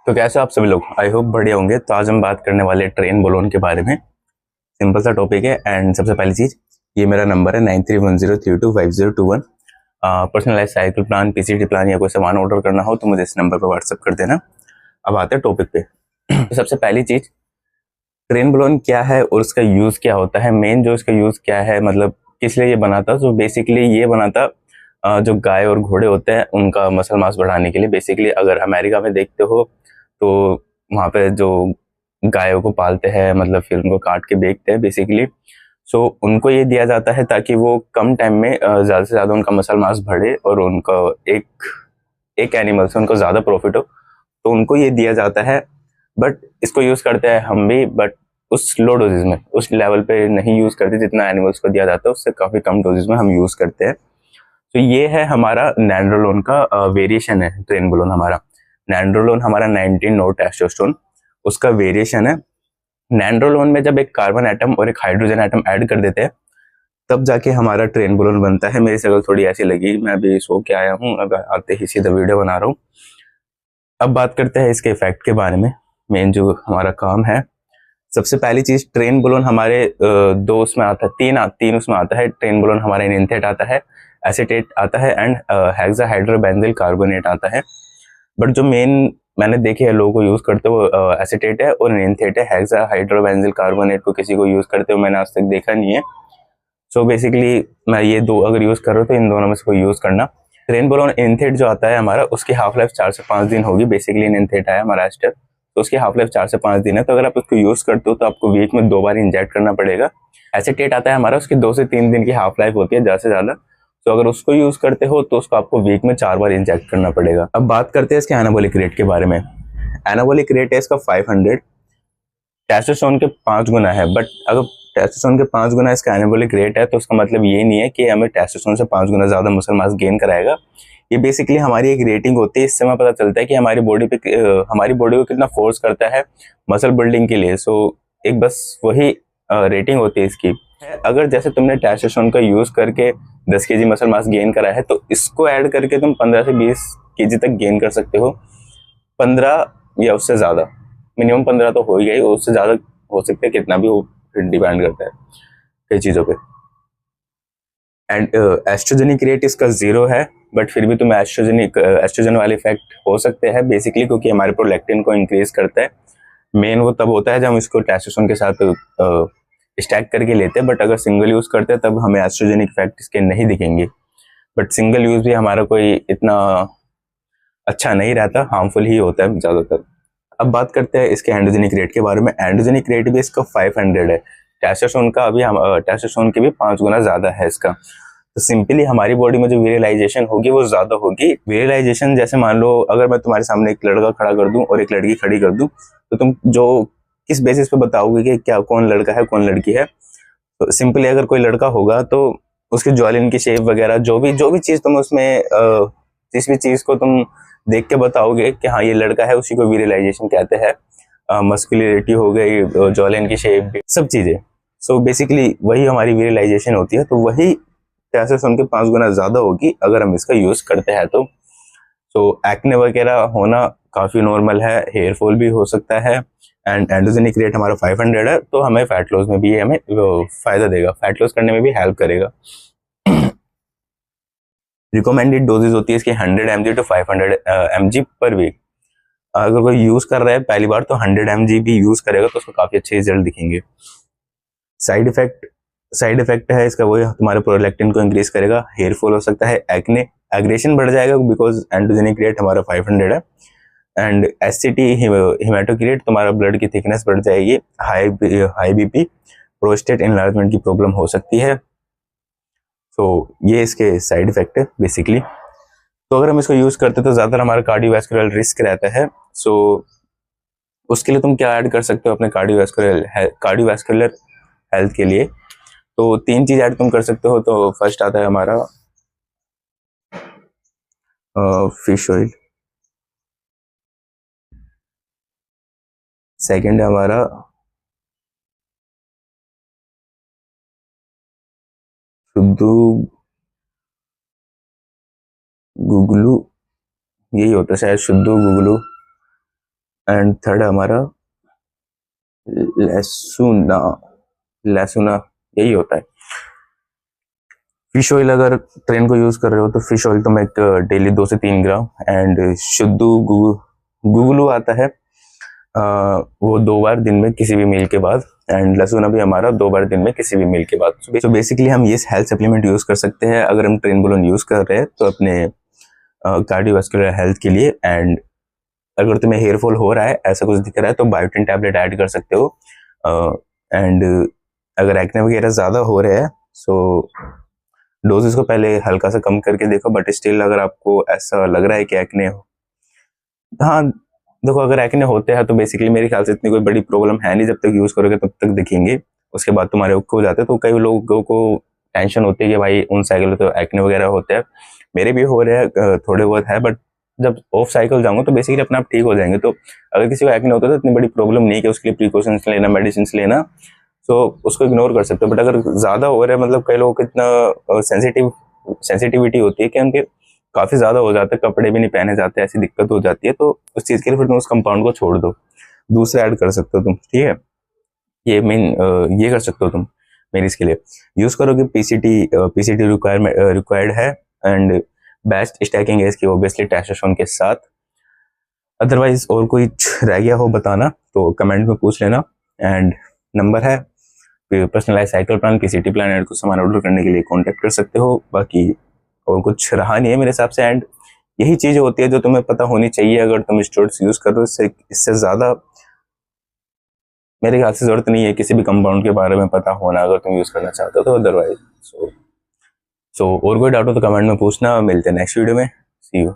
तो कैसे हो आप सभी लोग। आई होप बढ़िया होंगे। तो आज हम बात करने वाले ट्रेन बोलोन के बारे में। सिंपल सा टॉपिक है। एंड सबसे पहली चीज, ये मेरा नंबर है 9310325021। Personalise cycle plan, PCT plan या कोई सामान ऑर्डर करना हो तो मुझे इस नंबर पर व्हाट्सअप कर देना। अब आते हैं टॉपिक पे। तो सबसे पहली चीज, ट्रेन बोलोन क्या है और उसका यूज क्या होता है। मेन जो इसका यूज क्या है, मतलब किस लिए ये बना था। तो बेसिकली ये बना था जो गाय और घोड़े होते हैं उनका मसल मास बढ़ाने के लिए। बेसिकली अगर अमेरिका में देखते हो तो वहाँ पे जो गायों को पालते हैं, मतलब फिर उनको काट के बेचते हैं बेसिकली। सो उनको ये दिया जाता है ताकि वो कम टाइम में ज़्यादा से ज़्यादा उनका मसल मास बढ़े और उनका एक एक एनिमल से उनको ज़्यादा प्रॉफिट हो, तो उनको ये दिया जाता है। बट इसको यूज़ करते हैं हम भी, बट उस लो डोजेज में, उस लेवल पे नहीं यूज़ करते जितना एनिमल्स को दिया जाता है, उससे काफ़ी कम डोजेज में हम यूज़ करते हैं। तो ये है हमारा नैंड्रोलोन का वेरिएशन है। ट्रेनबोलोन हमारा, नैंड्रोलोन हमारा 19 नोट टेस्टोस्टेरोन, उसका वेरिएशन है। नैंड्रोलोन में जब एक कार्बन एटम और एक हाइड्रोजन एटम ऐड कर देते हैं तब जाके हमारा ट्रेनबोलोन बनता है। मेरी शक्ल थोड़ी ऐसी लगी, मैं अभी सो के आया हूँ, अब आते ही सीधा वीडियो बना रहा हूँ। अब बात करते हैं इसके इफेक्ट के बारे में। मेन जो हमारा काम है, सबसे पहली चीज, ट्रेन बोलोन हमारे दो उसमें आता है, तीन उसमें आता है। ट्रेन बोलोन हमारे निंथेट आता है, एसीटेट आता है एंड हेक्सा हाइड्रोबेंजिल कार्बोनेट आता है। बट जो मेन मैंने देखे हैं लोगों को यूज करते हुए एसीटेट है और निंथेट है। हेक्सा हाइड्रोबेंजिल कार्बोनेट को किसी को यूज करते हुए मैंने आज तक देखा नहीं है। सो बेसिकली मैं ये दो अगर यूज कर रहा हूँ तो इन दोनों में से कोई यूज करना। ट्रेन बोलोन निंथेट जो आता है हमारा, उसकी हाफ लाइफ 4 से 5 दिन होगी। बेसिकली निंथेट है हमारा एस्टर, तो उसकी हाफ लाइफ 4 से 5 दिन है। तो अगर आप उसको यूज करते हो तो आपको वीक में 2 बार इंजेक्ट करना पड़ेगा। एसीटेट आता है हमारा, उसकी 2 से 3 दिन की हाफ लाइफ होती है ज़्यादा से ज़्यादा। तो अगर उसको यूज करते हो तो उसको आपको वीक में 4 बार इंजेक्ट करना पड़ेगा। अब बात करते हैं इसके एनाबॉलिक रेट के बारे में। एनाबॉलिक रेट है इसका 500, टेस्टोस्टेरोन के 5 गुना है। बट अगर टेस्टोस्टेरोन के 5 गुना इसका एनाबॉलिक रेट है तो उसका मतलब ये नहीं है कि हमें टेस्टोस्टेरोन से 5 गुना ज्यादा मसल मास गेन कराएगा। ये बेसिकली हमारी एक रेटिंग होती है, इससे हमें पता चलता है कि हमारी बॉडी पे हमारी बॉडी को कितना फोर्स करता है मसल बिल्डिंग के लिए। सो एक बस वही रेटिंग होती है इसकी। अगर जैसे तुमने टेस्टोस्टेरोन का यूज करके 10 केजी मसल मास गेन करा है तो इसको ऐड करके तुम 15 से 20 केजी तक गेन कर सकते हो। 15 या उससे ज्यादा, मिनिमम 15 तो हो ही गई, उससे ज्यादा हो सकता है, कितना भी वो डिपेंड करता है कई चीजों पे। एंड एस्ट्रोजेनिक रेट इसका 0 है, बट फिर भी तुम्हें एस्ट्रोजन वाले इफेक्ट हो सकते हैं बेसिकली, क्योंकि हमारे प्रोलैक्टिन को इंक्रीज करता है। मेन वो तब होता है जब हम इसको टेस्टोस्टेरोन के साथ स्टैक करके लेते हैं। बट अगर सिंगल यूज करते हैं तब हमें एस्ट्रोजेनिक इफेक्ट इसके नहीं दिखेंगे। बट सिंगल यूज भी हमारा कोई इतना अच्छा नहीं रहता, हार्मफुल ही होता है ज्यादातर। अब बात करते हैं इसके एंडोजेनिक रेट के बारे में। एंडोजेनिक रेट भी इसका 500 है। टेस्टोस्टेरोन का अभी हम टेस्टोस्टेरोन के भी 5 गुना ज्यादा है इसका। तो सिंपली हमारी बॉडी में जो विरिलाइजेशन होगी वो ज्यादा होगी। विरिलाइजेशन जैसे मान लो अगर मैं तुम्हारे सामने एक लड़का खड़ा कर दूं और एक लड़की खड़ी कर दूं, तो तुम जो किस बेसिस पे बताओगे कि क्या कौन लड़का है कौन लड़की है। तो सिंपली अगर कोई लड़का होगा तो उसकी ज्वालिन की शेप वगैरह जो भी चीज तुम उसमें जिस भी चीज को तुम देख के बताओगे कि हाँ ये लड़का है, उसी को विरिलाइजेशन कहते हैं। मस्कुलरिटी हो गई, जॉलिन की शेप, सब चीजें। सो बेसिकली वही हमारी विरिलाइजेशन होती है। तो वही टेस्टोस्टेरोन के 5 गुना ज्यादा होगी अगर हम इसका यूज करते हैं तो। सो एक्ने वगैरह होना काफी नॉर्मल है, हेयर फॉल भी हो सकता है। एंड एंडोजेनिक रेट हमारा 500 है, तो हमें फैट लॉस में भी हमें फायदा देगा, फैट लॉस करने में भी हेल्प करेगा। रिकमेंडेड डोजेज होती है इसकी 100 mg to 500 mg per week. अगर कोई यूज कर रहा है पहली बार तो 100 mg भी यूज करेगा तो उसको काफी अच्छे रिजल्ट दिखेंगे। साइड इफेक्ट है इसका, वही तुम्हारे प्रोलैक्टिन को इंक्रीज करेगा, हेयर फॉल हो सकता है, एक्ने, एग्रेशन बढ़ जाएगा बिकॉज एंडोजेनिक रेट हमारा 500 है। एंड एससीटी, हिमेटोक्रिट, तुम्हारा ब्लड की थिकनेस बढ़ जाएगी, हाई बीपी, प्रोस्टेट इनलार्जमेंट की प्रॉब्लम हो सकती है। सो ये इसके साइड इफेक्ट है बेसिकली। तो अगर हम इसको यूज करते तो ज्यादातर हमारा कार्डियोवैस्कुलर रिस्क रहता है। सो उसके लिए तुम क्या ऐड कर सकते हो अपने कार्डियोवैस्कुलर हेल्थ के लिए। तो 3 चीज ऐड तुम कर सकते हो। तो फर्स्ट आता है हमारा फिश ऑयल, सेकंड है हमारा शुद्ध गुगलू, यही होता है शायद, शुद्ध गुगलू। एंड थर्ड है हमारा लहसुना। लहसुना यही होता है। फिश ऑयल अगर ट्रेन को यूज कर रहे हो तो फिश ऑयल तो मैं डेली 2 से 3 ग्राम, एंड शुद्ध गुगलू आता है, वो 2 बार दिन में किसी भी मील के बाद, एंड लहसुन भी हमारा 2 बार दिन में किसी भी मील के बाद। तो बेसिकली हम ये हेल्थ सप्लीमेंट यूज कर सकते हैं अगर हम ट्रेनबोलोन यूज कर रहे हैं तो अपने कार्डियोवास्कुलर हेल्थ के लिए। एंड अगर तुम्हें हेयर फॉल हो रहा है, ऐसा कुछ दिख रहा है, तो बायोटिन टैबलेट ऐड कर सकते हो। एंड अगर एक्ने वगैरह ज़्यादा हो रहे हैं सो डोजेस को पहले हल्का सा कम करके देखो, बट स्टिल अगर आपको ऐसा लग रहा है कि एक्ने हो, हाँ देखो अगर एक्ने होते हैं तो बेसिकली मेरे ख्याल से इतनी कोई बड़ी प्रॉब्लम है नहीं, जब तक यूज़ करोगे तब तक दिखेंगे, उसके बाद तुम्हारे ओके हो जाते हैं। तो कई लोगों को टेंशन होती है कि भाई उन साइकिल तो एक्ने वगैरह होते हैं, मेरे भी हो रहे हैं थोड़े बहुत है, बट जब ऑफ साइकिल जाऊंगा तो बेसिकली अपने आप ठीक हो जाएंगे। तो अगर किसी को एक्ने होता है तो इतनी बड़ी प्रॉब्लम नहीं है कि उसके लिए प्रिकॉशंस लेना, मेडिसिन लेना, तो उसको इग्नोर कर सकते हो। बट अगर ज़्यादा हो रहा है, मतलब कई लोगों को इतना सेंसिटिविटी होती है कि उनके काफ़ी ज़्यादा हो जाता है, कपड़े भी नहीं पहने जाते, ऐसी दिक्कत हो जाती है, तो उस चीज़ के लिए फिर तुम उस कंपाउंड को छोड़ दो, दूसरे ऐड कर सकते हो तुम, ठीक है। ये मेन ये कर सकते हो तुम मेरी इसके लिए यूज़ करोगे। पीसीटी रिक्वायर्ड है, एंड बेस्ट स्टैकिंग है इसकी ऑब्वियसली टेस्टोस्टेरोन के साथ। अदरवाइज और कोई रह गया हो बताना तो कमेंट में पूछ लेना। एंड नंबर है personalise cycle plan, PCT plan, and कुछ सामान ऑर्डर करने के लिए कांटेक्ट कर सकते हो। बाकी और कुछ रहा नहीं है मेरे हिसाब से। एंड यही चीज़ होती है जो तुम्हें पता होनी चाहिए अगर तुम स्टोर्स यूज़ कर रहे हो। इससे ज़्यादा मेरे ख्याल से ज़रूरत नहीं है किसी भी कंपाउंड के बारे में पता होना अगर तुम यूज़ करना चाहते हो तो। अदरवाइज सो और कोई डाउट हो तो कमेंट में पूछना। मिलते हैं नेक्स्ट वीडियो में। सी यू।